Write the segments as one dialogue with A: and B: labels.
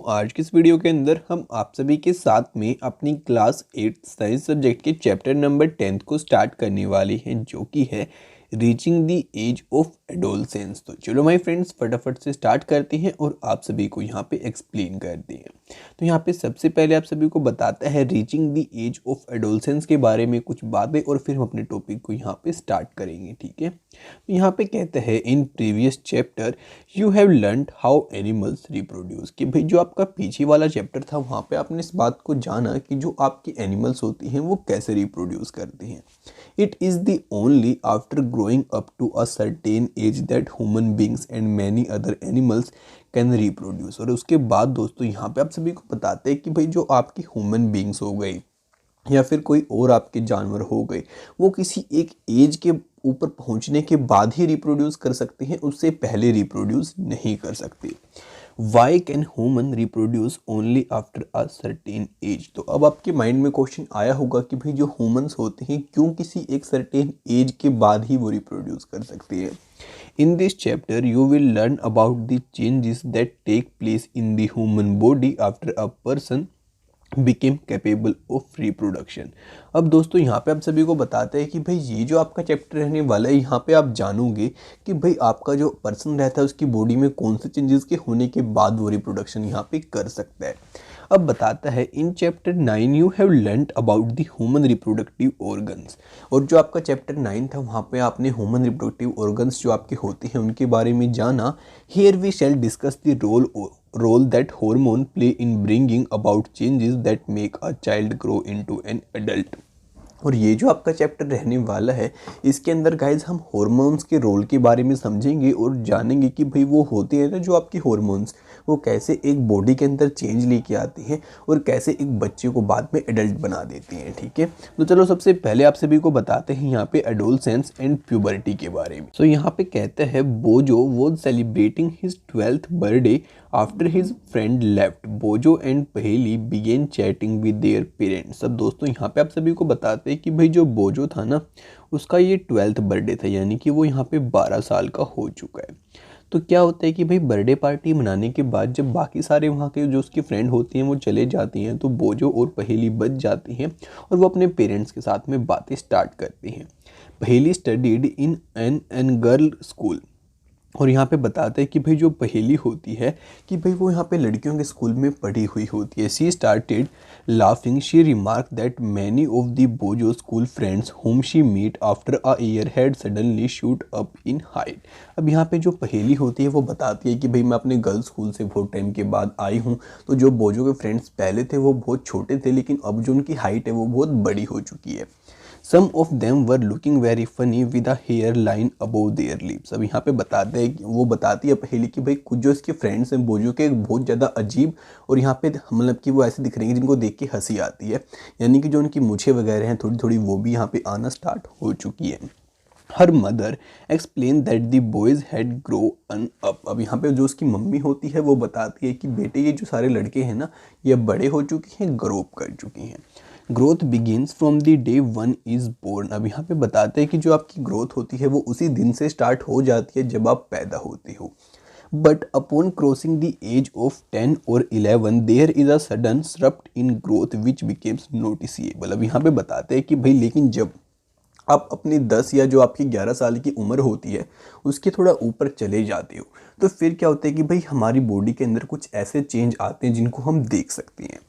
A: आज की इस वीडियो के अंदर हम आप सभी के साथ में अपनी क्लास 8 साइंस सब्जेक्ट के चैप्टर नंबर 10 को स्टार्ट करने वाली हैं, जो कि है reaching the age of adolescence. तो चलो माय फ्रेंड्स फटाफट से स्टार्ट करते हैं और आप सभी को यहाँ पे एक्सप्लेन करते हैं। तो यहाँ पे सबसे पहले आप सभी को बताता है reaching the age of adolescence के बारे में कुछ बातें और फिर हम अपने टॉपिक को यहाँ पे स्टार्ट करेंगे। ठीक है, तो यहाँ पे कहते हैं in previous chapter you have learned how animals reproduce. कि भाई जो आपका पीछे वाला चैप्टर था वहाँ पे आपने इस बात को जाना कि जो आपकी एनिमल्स होती हैं वो कैसे रिप्रोड्यूस करते हैं। It is the only after growing up to a certain age that human beings and many other animals can reproduce. और उसके बाद दोस्तों यहाँ पे आप सभी को बताते हैं कि भाई जो आपकी ह्यूमन बींग्स हो गई या फिर कोई और आपके जानवर हो गए, वो किसी एक एज के ऊपर पहुंचने के बाद ही रिप्रोड्यूस कर सकते हैं, उससे पहले रिप्रोड्यूस नहीं कर सकते। Why can human reproduce only after a certain age. तो अब आपके माइंड में क्वेश्चन आया होगा कि भाई जो ह्यूमंस होते हैं क्यों किसी एक सर्टेन एज के बाद ही वो रिप्रोड्यूस कर सकते हैं। In this chapter you will learn about the changes that take place in the human body after a person became capable of reproduction. अब दोस्तों यहाँ पे आप सभी को बताते हैं कि भाई ये जो आपका चैप्टर रहने वाला है, यहाँ पे आप जानोगे कि भाई आपका जो पर्सन रहता है उसकी बॉडी में कौन से चेंजेस के होने के बाद वो रिप्रोडक्शन यहाँ पे कर सकता है। अब बताता है in chapter 9 you have learned about the human reproductive organs. और जो आपका चैप्टर 9 था वहाँ पे आपने ह्यूमन रिप्रोडक्टिव ऑर्गन्स जो आपके होते हैं उनके बारे में जाना। Here we shall discuss the role that hormone play in bringing about changes that make a child grow into an adult। और ये जो आपका चैप्टर रहने वाला है इसके अंदर गाइज हम हॉर्मोन्स के रोल के बारे में समझेंगे और जानेंगे कि भाई वो होते हैं ना जो आपके हॉर्मोन्स, वो कैसे एक बॉडी के अंदर चेंज लेके आते हैं और कैसे एक बच्चे को बाद में एडल्ट बना देते हैं। ठीक है, तो चलो सबसे पहले आप सभी को बताते हैं यहाँ पे एडोलसेंस एंड प्यूबर्टी के बारे में। तो यहाँ पे कहते हैं Boojho was celebrating his 12th birthday after his friend left. Boojho and Paheli began chatting with their parents. अब दोस्तों यहाँ पे आप सभी को बताते हैं कि भाई जो बोजो था ना उसका ये 12th बर्थडे था, यानी कि वो यहाँ पे 12 साल का हो चुका है। तो क्या होता है कि भाई बर्थडे पार्टी मनाने के बाद जब बाकी सारे वहाँ के जो उसके फ्रेंड होते हैं वो चले जाते हैं तो बोजो और पहेली बच जाते हैं और वो अपने पेरेंट्स के साथ में बातें स्टार्ट करते हैं। पहेली studied in an girl school. और यहाँ पे बताते हैं कि भाई जो पहेली होती है कि भाई वो यहाँ पे लड़कियों के स्कूल में पढ़ी हुई होती है। She started laughing she remark that many of the bozo school friends whom she meet after a year had suddenly shoot up in height. अब यहाँ पे जो पहेली होती है वो बताती है कि भाई मैं अपने गर्ल्स स्कूल से बहुत टाइम के बाद आई हूँ, तो जो बोजो के फ्रेंड्स पहले थे वो बहुत छोटे थे लेकिन अब जो उनकी हाइट है वो बहुत बड़ी हो चुकी है। Some of them were looking very funny with a hairline above their lips। अब यहाँ पे बताते हैं कि वो बताती है पहेली कि भाई कुछ जो इसके फ्रेंड्स हैं बोजो के बहुत ज़्यादा अजीब और यहाँ पे मतलब कि वो ऐसे दिख रहे हैं जिनको देख के हंसी आती है, यानी कि जो उनकी मूछें वगैरह हैं थोड़ी थोड़ी वो भी यहाँ पे आना स्टार्ट हो चुकी है। Her mother explain that the boys had grown up. अब यहाँ पे जो उसकी मम्मी होती है वो बताती है कि बेटे ये जो सारे लड़के हैं ना ये बड़े हो चुके हैं, ग्रो अप कर चुके हैं। Growth begins from the day one is born. अब यहाँ पे बताते हैं कि जो आपकी ग्रोथ होती है वो उसी दिन से स्टार्ट हो जाती है जब आप पैदा होते हो। But upon crossing the age of 10 और 11 there is a sudden spurt in growth which becomes noticeable. अब यहाँ पे बताते हैं कि भाई लेकिन जब आप अपनी 10 या जो आपकी 11 साल की उम्र होती है उसके थोड़ा ऊपर चले जाते हो तो फिर क्या होता है कि भाई हमारी बॉडी के अंदर कुछ ऐसे चेंज आते हैं जिनको हम देख सकते हैं।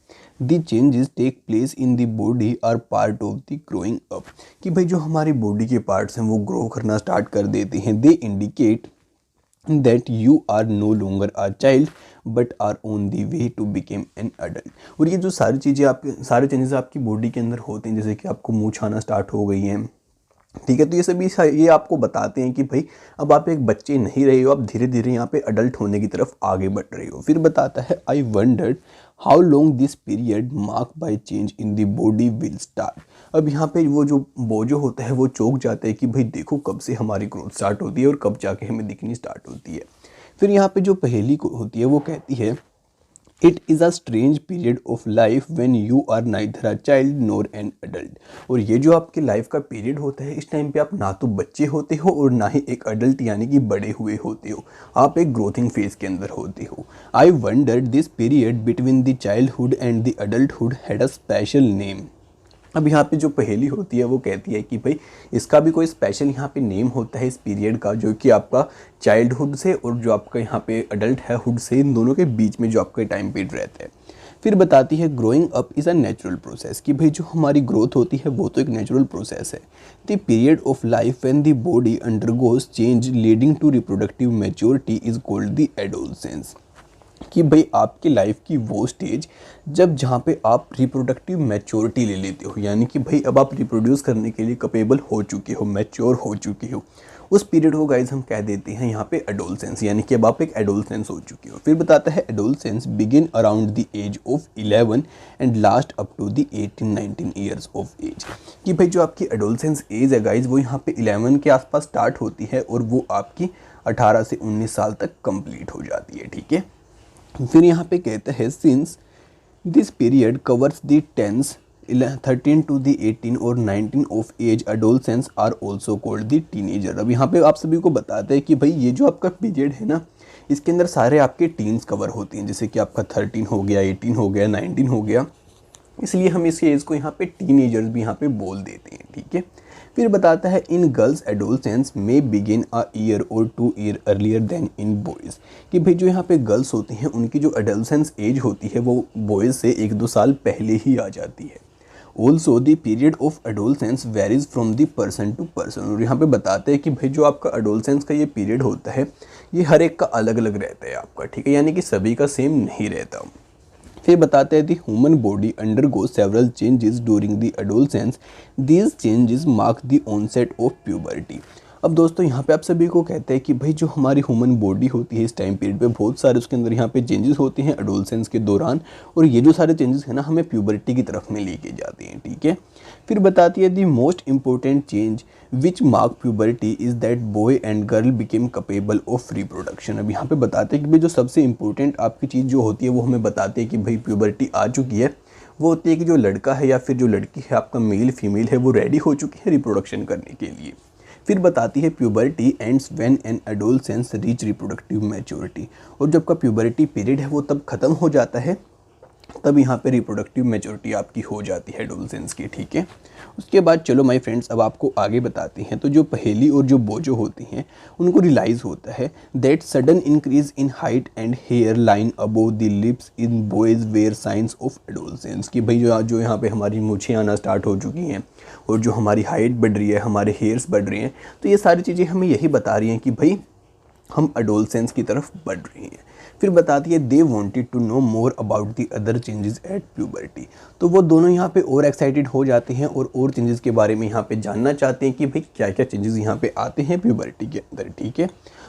A: The changes take place in the body are part of the growing up. कि भाई जो हमारी बॉडी के पार्ट्स हैं वो ग्रो करना स्टार्ट कर देते हैं। They indicate that you are no longer a child but are on the way to became an adult. और ये जो सारी चीज़ें आपके सारे चेंजेस आपकी बॉडी के अंदर होते हैं, जैसे कि आपको मूंछ आना स्टार्ट हो गई हैं, ठीक है, तो ये सभी ये आपको बताते हैं कि भाई अब आप एक बच्चे नहीं रहे हो, आप धीरे धीरे यहाँ पे अडल्ट होने की तरफ आगे बढ़ रहे हो। फिर बताता है आई wandered how long this period mark by change in the body will start. अब यहाँ पे वो जो बोझो होता है वो चौंक जाता है कि भाई देखो कब से हमारी ग्रोथ स्टार्ट होती है और कब जाके हमें दिखनी स्टार्ट होती है। फिर यहाँ पे जो पहेली होती है वो कहती है it is a strange period of life when you are neither a child nor an adult. और ये जो आपके लाइफ का पीरियड होता है, इस टाइम पे आप ना तो बच्चे होते हो और ना ही एक अडल्ट यानी कि बड़े हुए होते हो, आप एक ग्रोथिंग फेज के अंदर होते हो। आई wandered this period between the childhood and the adulthood had a special name. अब यहाँ पे जो पहेली होती है वो कहती है कि भाई इसका भी कोई स्पेशल यहाँ पे नेम होता है इस पीरियड का, जो कि आपका चाइल्डहुड से और जो आपका यहाँ पे अडल्ट है हुड से, इन दोनों के बीच में जो आपका टाइम पीरियड रहता है। फिर बताती है growing up is a natural process, कि भाई जो हमारी ग्रोथ होती है वो तो एक नेचुरल प्रोसेस है। The period of life when the body undergoes change leading to reproductive maturity is called the adolescence. कि भाई आपकी लाइफ की वो स्टेज जब जहाँ पे आप रिप्रोडक्टिव मैच्योरिटी ले लेते हो, यानी कि भाई अब आप रिप्रोड्यूस करने के लिए कैपेबल हो चुके हो, मैच्योर हो चुके हो, उस पीरियड को गाइज हम कह देते हैं यहाँ पे एडोलसेंस, यानी कि अब आप एक एडोलसेंस हो चुके हो। फिर बताता है adolescence begin around the age of 11 and last up to the 18-19 years of age. कि भाई जो आपकी एडोलसेंस एज है गाइज वो यहाँ पे 11 के आसपास स्टार्ट होती है और वो आपकी 18 से 19 साल तक कंप्लीट हो जाती है, ठीक है। फिर यहाँ पे कहते हैं since this period covers the teens 13 to the 18 और 19 of age, adolescence are also called the teenager. अब यहाँ पे आप सभी को बताते हैं कि भाई ये जो आपका पीरियड है ना, इसके अंदर सारे आपके टीन्स कवर होती हैं, जैसे कि आपका 13 हो गया, 18 हो गया, 19 हो गया, इसलिए हम इस एज को यहाँ पे टीनेजर्स भी यहाँ पे बोल देते हैं, ठीक है। फिर बताता है in girls adolescence may begin a year और 2 year earlier than in boys. कि भाई जो यहाँ पे गर्ल्स होती हैं उनकी जो एडोलसेंस एज होती है वो बॉयज़ से 1-2 साल पहले ही आ जाती है। Also the period of adolescence varies from the person to person. और यहाँ पे बताते हैं कि भाई जो आपका एडोलसेंस का ये पीरियड होता है ये हर एक का अलग अलग रहता है आपका, ठीक है, यानी कि सभी का सेम नहीं रहता। फिर बताते हैं the human body undergo several changes during the adolescence, these changes mark the onset of puberty. अब दोस्तों यहाँ पे आप सभी को कहते हैं कि भाई जो हमारी ह्यूमन बॉडी होती है इस टाइम पीरियड पे बहुत सारे उसके अंदर यहाँ पे चेंजेस होते हैं एडोलसेंस के दौरान, और ये जो सारे चेंजेस हैं ना हमें प्यूबर्टी की तरफ में लेके जाते हैं, ठीक है। फिर बताती है the most important change which mark puberty is that boy and girl became capable of reproduction. अब यहाँ पे बताते हैं कि भाई जो सबसे इंपॉर्टेंट आपकी चीज़ जो होती है वो हमें बताते हैं कि भाई प्यूबर्टी आ चुकी है, वो होती है कि जो लड़का है या फिर जो लड़की है आपका मेल फीमेल है वो रेडी हो चुकी है रिप्रोडक्शन करने के लिए। फिर बताती है puberty ends when an adolescence reach reproductive maturity. और जब का प्यूबर्टी पीरियड है वो तब खत्म हो जाता है, तब यहाँ पे रिप्रोडक्टिव मैच्योरिटी आपकी हो जाती है एडोलसेंस की, ठीक है। उसके बाद चलो माय फ्रेंड्स अब आपको आगे बताते हैं। तो जो पहेली और जो बोझो होती हैं उनको रियलाइज़ होता है that sudden increase in height and hair line above the lips in boys were signs of adolescence. कि भाई जो यहाँ पे हमारी मूछें आना स्टार्ट हो चुकी हैं और जो हमारी हाइट बढ़ रही है, हमारे हेयर्स बढ़ रहे हैं, तो ये सारी चीज़ें हमें यही बता रही हैं कि भाई हम एडोलसेंस की तरफ बढ़ रही हैं। फिर बताती है they wanted to know more about the other changes at puberty. तो वो दोनों यहाँ पे और एक्साइटेड हो जाते हैं और चेंजेस के बारे में यहाँ पे जानना चाहते हैं कि भाई क्या क्या चेंजेस यहाँ पे आते हैं प्यूबर्टी के अंदर, ठीक है।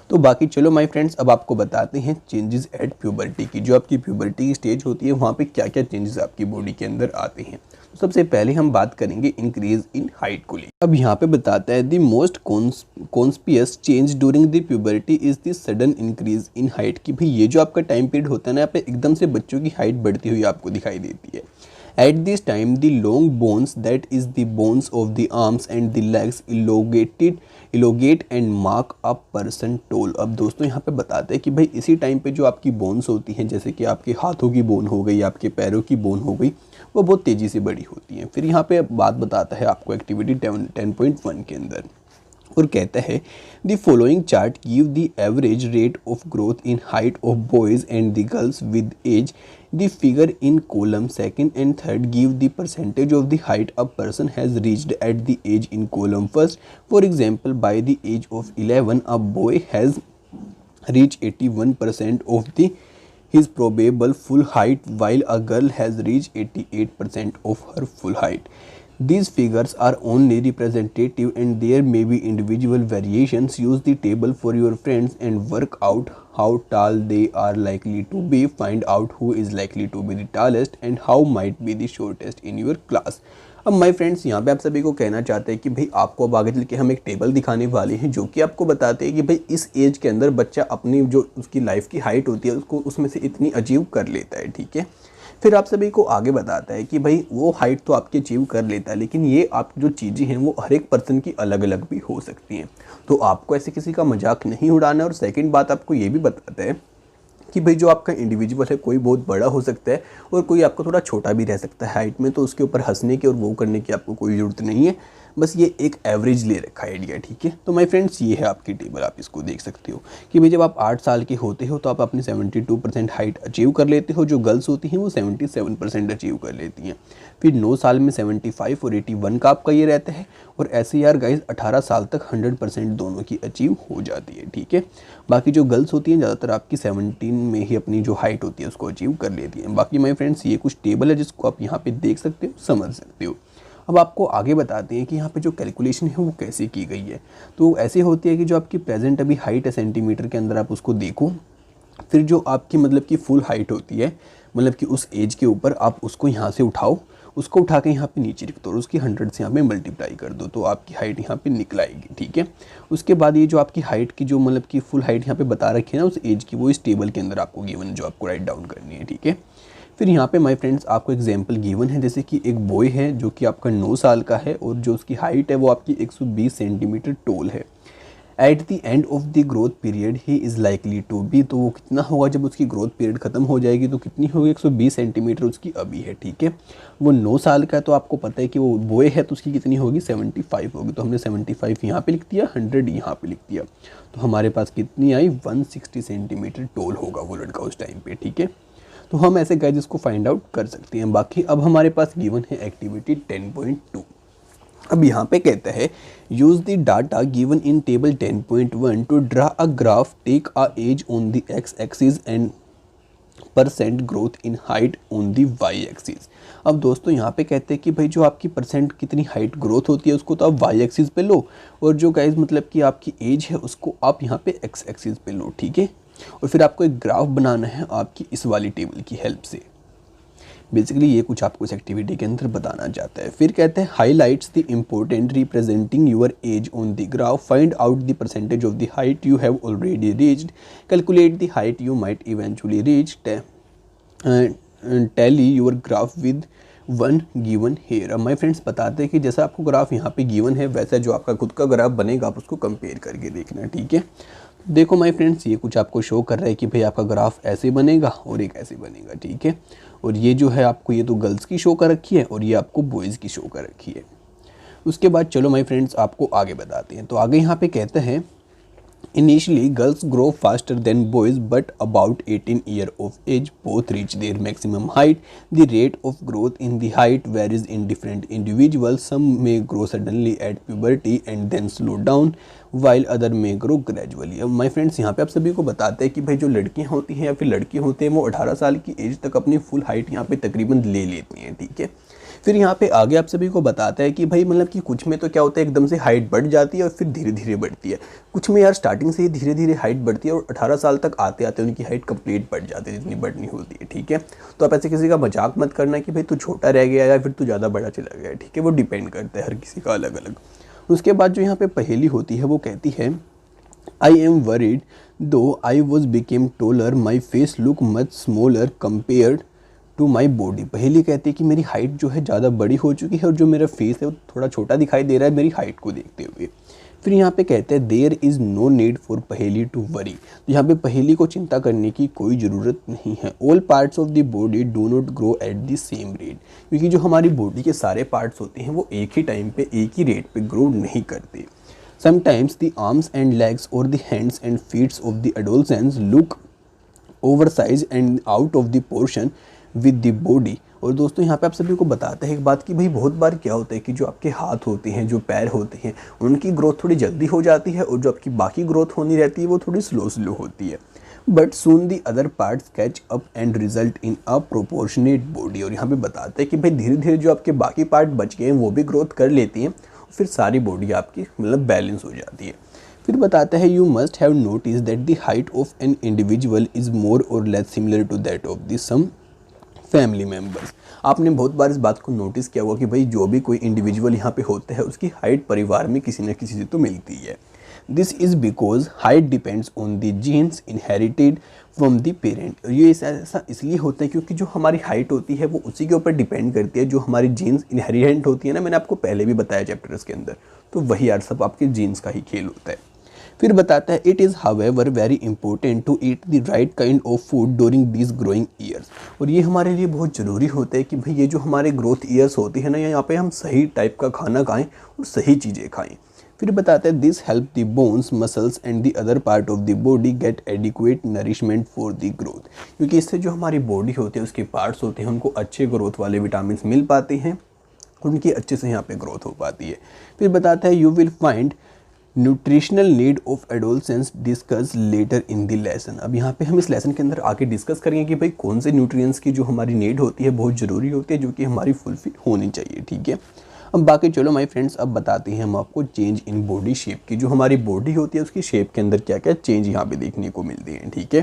A: तो बाकी चलो माय फ्रेंड्स अब आपको बताते हैं चेंजेस एट प्यूबर्टी की। जो आपकी प्यूबर्टी की स्टेज होती है वहाँ पे क्या क्या चेंजेस आपकी बॉडी के अंदर आते हैं। तो सबसे पहले हम बात करेंगे इंक्रीज इन हाइट को लेकर। अब यहाँ पे बताता है the most conspicuous change during the puberty is the sudden increase in height. कि भाई ये जो आपका टाइम पीरियड होता है ना, यहाँ पे एकदम से बच्चों की हाइट बढ़ती हुई आपको दिखाई देती है। At this time, the long bones, that is the bones of the arms and the legs, elongate and mark a person tall। अब दोस्तों यहाँ पे बताते हैं कि भाई इसी टाइम पे जो आपकी बोन्स होती हैं, जैसे कि आपके हाथों की बोन हो गई, आपके पैरों की बोन हो गई, वो बहुत तेज़ी से बड़ी होती हैं। फिर यहाँ पे बात बताता है आपको एक्टिविटी 10.1 के अंदर, और कहता है the following chart give the average rate of growth in height of boys and the girls with age. The figure in column second and third give the percentage of the height a person has reached at the age in column first. For example by the age of 11 a boy has reach 81% of the his probable full height while a girl has reached 88% of her full height. These figures are only representative and there may be individual variations. Use the table for your friends and work out how tall they are likely to be. Find out who is likely to be the tallest and how might be the shortest in your class. अब my friends यहाँ पे आप सभी को कहना चाहते हैं कि भाई आपको अब आगे चल के हम एक टेबल दिखाने वाले हैं जो कि आपको बताते हैं कि भाई इस एज के अंदर बच्चा अपनी जो उसकी लाइफ की हाइट होती है उसको उसमें से इतनी अचीव कर लेता है, ठीक है। फिर आप सभी को आगे बताता है कि भाई वो हाइट तो आपकी अचीव कर लेता है, लेकिन ये आप जो चीज़ें हैं वो हर एक पर्सन की अलग अलग भी हो सकती हैं, तो आपको ऐसे किसी का मजाक नहीं उड़ाना है। और सेकंड बात आपको ये भी बताता है कि भाई जो आपका इंडिविजुअल है कोई बहुत बड़ा हो सकता है और कोई आपको थोड़ा छोटा भी रह सकता है हाइट में, तो उसके ऊपर हंसने की और वो करने की आपको कोई ज़रूरत नहीं है, बस ये एक एवरेज ले रखा आइडिया, ठीक है। तो माय फ्रेंड्स ये है आपकी टेबल, आप इसको देख सकते हो कि भाई जब आप 8 साल के होते हो तो आप अपनी 72% हाइट अचीव कर लेते हो, जो गर्ल्स होती हैं वो 77% अचीव कर लेती हैं। फिर 9 साल में 75 और 81 का आपका ये रहता है, और ऐसे यार गाइज 18 साल तक 100% दोनों की अचीव हो जाती है, ठीक है। बाकी जो गर्ल्स होती हैं ज़्यादातर आपकी 17 में ही अपनी जो हाइट होती है उसको अचीव कर लेती हैं। बाकी माय फ्रेंड्स ये कुछ टेबल है जिसको आप यहाँ पे देख सकते हो, समझ सकते हो। अब आपको आगे बताते हैं कि यहाँ पे जो कैलकुलेशन है वो कैसे की गई है। तो ऐसे होती है कि जो आपकी प्रेजेंट अभी हाइट है सेंटीमीटर के अंदर, आप उसको देखो, फिर जो आपकी मतलब कि फुल हाइट होती है मतलब कि उस एज के ऊपर आप उसको यहाँ से उठाओ, उसको उठा के यहाँ पे नीचे रख दो और उसकी 100 से यहाँ पे मल्टीप्लाई कर दो, तो आपकी हाइट यहाँ पे निकल आएगी, ठीक है। उसके बाद ये जो आपकी हाइट की जो मतलब कि फुल हाइट यहाँ पे बता रखी है ना उस एज की, वो इस टेबल के अंदर आपको गिवन है जो आपको राइट डाउन करनी है, ठीक है। फिर यहाँ पे माय फ्रेंड्स आपको एग्जांपल गिवन है, जैसे कि एक बॉय है जो कि आपका 9 साल का है और जो उसकी हाइट है वो आपकी 120 सेंटीमीटर टोल है। At the end of the growth period he is likely to be, तो वो कितना होगा जब उसकी ग्रोथ पीरियड खत्म हो जाएगी, तो कितनी होगी 120 सेंटीमीटर उसकी अभी है, ठीक है। वो 9 साल का है तो आपको पता है कि वो बॉय है तो उसकी कितनी होगी 75 होगी, तो हमने 75 यहाँ पे लिख दिया, 100 यहाँ पे लिख दिया, तो हमारे पास कितनी आई 160 सेंटीमीटर टोल होगा वो लड़का उस टाइम पे, ठीक है। तो हम ऐसे गाइस इसको फाइंड आउट कर सकते हैं। बाकी अब हमारे पास गिवन है एक्टिविटी 10.2। अब यहाँ पे कहता है use the data given in table 10.1 to draw a graph, take a age on the x axis and percent growth in height on the y axis. अब दोस्तों यहाँ पे कहते हैं कि भाई जो आपकी परसेंट कितनी हाइट ग्रोथ होती है उसको तो आप वाई एक्सिस पे लो, और जो गाइस मतलब कि आपकी एज है उसको आप यहाँ पे एक्स एक्सिस पे लो, ठीक है। और फिर आपको एक ग्राफ बनाना है आपकी इस वाली टेबल की हेल्प से। बेसिकली ये कुछ आपको इस एक्टिविटी के अंदर बताना चाहता है। फिर कहते हैं highlights the important representing your age on the graph, find out the percentage of the height you have already reached, calculate the height you might eventually reach, tally your graph with one given here. अब my friends बताते हैं कि जैसा आपको graph यहाँ पे given है वैसा जो आपका खुद का ग्राफ बनेगा आप उसको कंपेयर करके देखना, ठीक है। देखो माय फ्रेंड्स ये कुछ आपको शो कर रहा है कि भाई आपका ग्राफ ऐसे बनेगा और एक ऐसे बनेगा, ठीक है। और ये जो है आपको ये तो गर्ल्स की शो कर रखी है और ये आपको बॉयज़ की शो कर रखी है। उसके बाद चलो माय फ्रेंड्स आपको आगे बताते हैं। तो आगे यहाँ पे कहते हैं Initially, girls grow faster than boys, but about 18 years of age, both reach their maximum height. The rate of growth in the height varies in different individuals. Some may grow suddenly at puberty and then slow down, while other may grow gradually. अब my friends यहाँ पे आप सभी को बताते हैं कि भाई जो लड़कियाँ होती हैं या फिर लड़के होते हैं वो 18 साल की एज तक अपनी फुल हाइट यहाँ पे तकरीबन ले लेती हैं, ठीक है। फिर यहाँ पे आगे आप सभी को बताता है कि भाई मतलब कि कुछ में तो क्या होता है एकदम से हाइट बढ़ जाती है और फिर धीरे धीरे बढ़ती है, कुछ में यार स्टार्टिंग से ही धीरे धीरे हाइट बढ़ती है और 18 साल तक आते आते उनकी हाइट कंप्लीट बढ़ जाती है जितनी बढ़नी होती है, ठीक है। तो आप ऐसे किसी का मजाक मत करना कि भाई तू छोटा रह गया या फिर तू ज़्यादा बड़ा चला गया, ठीक है। वो डिपेंड करता है हर किसी का अलग अलग। उसके बाद जो यहाँ पे पहेली होती है वो कहती है आई am worried though I was became taller, my face look much smaller compared to my body. पहली कहती है कि मेरी हाइट जो है ज़्यादा बड़ी हो चुकी है और जो मेरा फेस है वो थोड़ा छोटा दिखाई दे रहा है मेरी हाइट को देखते हुए। फिर यहाँ पे कहते हैं there is no need for Paheli to worry, तो यहाँ पे पहेली को चिंता करने की कोई ज़रूरत नहीं है। All parts of the body do not grow at the same rate, क्योंकि जो हमारी बॉडी के सारे पार्ट्स होते हैं वो एक ही टाइम पे एक ही रेट पे ग्रो नहीं करते। Sometimes the arms and legs और the hands and feets of the adolescence look oversize and out of the portion with the body. और दोस्तों यहाँ पे आप सभी को बताते हैं एक बात कि भाई बहुत बार क्या होता है कि जो आपके हाथ होते हैं जो पैर होते हैं उनकी ग्रोथ थोड़ी जल्दी हो जाती है और जो आपकी बाकी ग्रोथ होनी रहती है वो थोड़ी स्लो होती है। But soon the other parts catch up and result in a proportionate body. और यहाँ पे बताते हैं कि भाई धीरे धीरे जो आपके बाकी पार्ट बच गए हैं वो भी ग्रोथ कर लेती हैं, फिर सारी बॉडी आपकी मतलब बैलेंस हो जाती है। फिर बताता है you must have notice that the height of an individual is more or less similar to that of the some family members. आपने बहुत बार इस बात को नोटिस किया होगा कि भाई जो भी कोई इंडिविजुअल यहाँ पे होता है उसकी हाइट परिवार में किसी न किसी से तो मिलती है। This is because height depends on the genes inherited from the parent. ये ऐसा इसलिए होता है क्योंकि जो हमारी हाइट होती है वो उसी के ऊपर डिपेंड करती है जो हमारी जीन्स इनहेरिटेंट होती है ना, मैंने आपको पहले भी बताया चैप्टर्स के अंदर। तो वही यार सब आपके जीन्स का ही खेल होता है। फिर बताता है it is however very important to eat the right kind of food during these growing years. और ये हमारे लिए बहुत ज़रूरी होता है कि भाई ये जो हमारे ग्रोथ ईयर्स होती है ना, यहाँ पे हम सही टाइप का खाना खाएं और सही चीज़ें खाएं। फिर बताता है this help the bones muscles and the other part of the body get adequate nourishment for the growth. क्योंकि इससे जो हमारी बॉडी होती है उसके पार्ट्स होते हैं उनको अच्छे ग्रोथ वाले विटामिन मिल पाते हैं, उनकी अच्छे से यहाँ पे ग्रोथ हो पाती है। फिर बताता है you will find nutritional need of adolescence discuss later in the lesson. अब यहाँ पे हम इस लेसन के अंदर आके डिस्कस करेंगे कि भाई कौन से न्यूट्रिएंट्स की जो हमारी नीड होती है बहुत ज़रूरी होती है, जो कि हमारी फुलफिल होनी चाहिए। ठीक है, अब बाकी चलो माय फ्रेंड्स, अब बताते हैं हम आपको चेंज इन बॉडी शेप की। जो हमारी बॉडी होती है उसकी शेप के अंदर क्या क्या चेंज यहाँ पे देखने को मिलते हैं। ठीक है,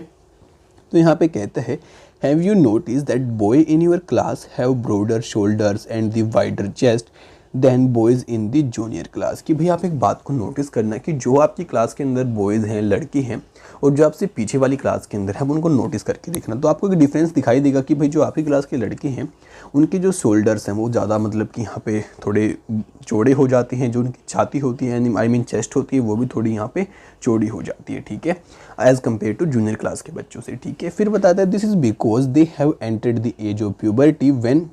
A: तो यहाँ पे कहता है have you notice that boy in your class have broader shoulders and the wider chest then boys in the junior class. कि भाई आप एक बात को नोटिस करना कि जो आपकी क्लास के अंदर बॉयज़ हैं, लड़के हैं, और जो आपसे पीछे वाली क्लास के अंदर है उनको नोटिस करके देखना। तो आपको एक डिफरेंस दिखाई देगा कि भाई जो आपकी क्लास के लड़के हैं उनके जो शोल्डर्स हैं वो ज़्यादा मतलब कि यहाँ पे थोड़े चौड़े हो जाते हैं, जो उनकी छाती होती है आई मीन चेस्ट होती है वो भी थोड़ी यहाँ पे चौड़ी हो जाती है। ठीक है, as compare to junior class के बच्चों से। ठीक है, फिर बताता है this is because they have entered the age of puberty when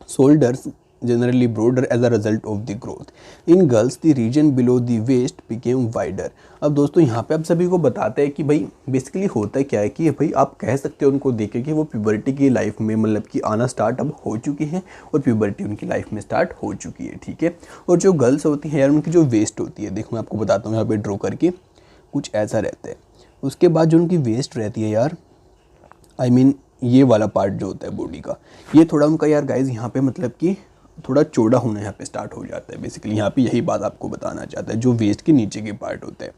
A: shoulders generally broader as a result of the growth. In girls, the region below the waist became wider. अब दोस्तों यहाँ पे आप सभी को बताते हैं कि भाई बेसिकली होता है क्या है कि भाई आप कह सकते हो उनको देख के कि वो प्यूबर्टी की लाइफ में मतलब कि आना स्टार्ट अब हो चुकी है और प्यूबर्टी उनकी लाइफ में स्टार्ट हो चुकी है। ठीक है, और जो गर्ल्स होती हैं यार उनकी जो वेस्ट होती है, देखो मैं आपको बताता हूँ यहाँ पे ड्रॉ करके, कुछ ऐसा रहता है। उसके बाद जो उनकी वेस्ट रहती है यार, आई मीन ये वाला पार्ट जो होता है बॉडी का, ये थोड़ा उनका यार गाइज यहाँ पे मतलब कि थोड़ा चौड़ा होना यहाँ पे स्टार्ट हो जाता है। बेसिकली यहाँ पे यही बात आपको बताना चाहता है, जो वेस्ट के नीचे के पार्ट होता है।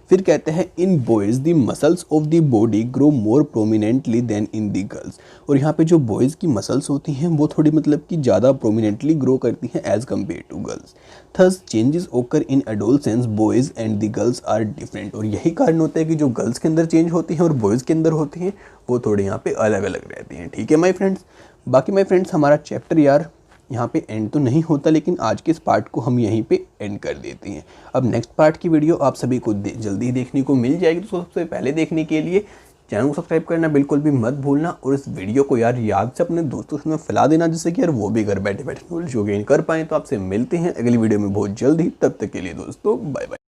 A: फिर कहते हैं in boys the muscles of the body grow more prominently than in the girls. और यहाँ पे जो बॉयज़ की मसल्स होती हैं वो थोड़ी मतलब कि ज़्यादा प्रोमिनेंटली ग्रो करती हैं as compare to girls. Thus changes occur in adolescence boys and the girls are different. और यही कारण होता है कि जो गर्ल्स के अंदर चेंज होती हैं और बॉयज़ के अंदर होती हैं वो थोड़े यहाँ पे अलग अलग रहते हैं। ठीक है माय फ्रेंड्स, बाकी माय फ्रेंड्स हमारा चैप्टर यार यहाँ पे एंड तो नहीं होता, लेकिन आज के इस पार्ट को हम यहीं पे एंड कर देते हैं। अब नेक्स्ट पार्ट की वीडियो आप सभी को जल्दी ही देखने को मिल जाएगी। तो सबसे पहले देखने के लिए चैनल को सब्सक्राइब करना बिल्कुल भी मत भूलना, और इस वीडियो को यार याद से अपने दोस्तों के साथ फैला देना, जिससे कि यार वो भी घर बैठे बैठे नॉलेज गेन कर पाएँ। तो आपसे मिलते हैं अगली वीडियो में बहुत जल्दी, तब तक के लिए दोस्तों बाय बाय।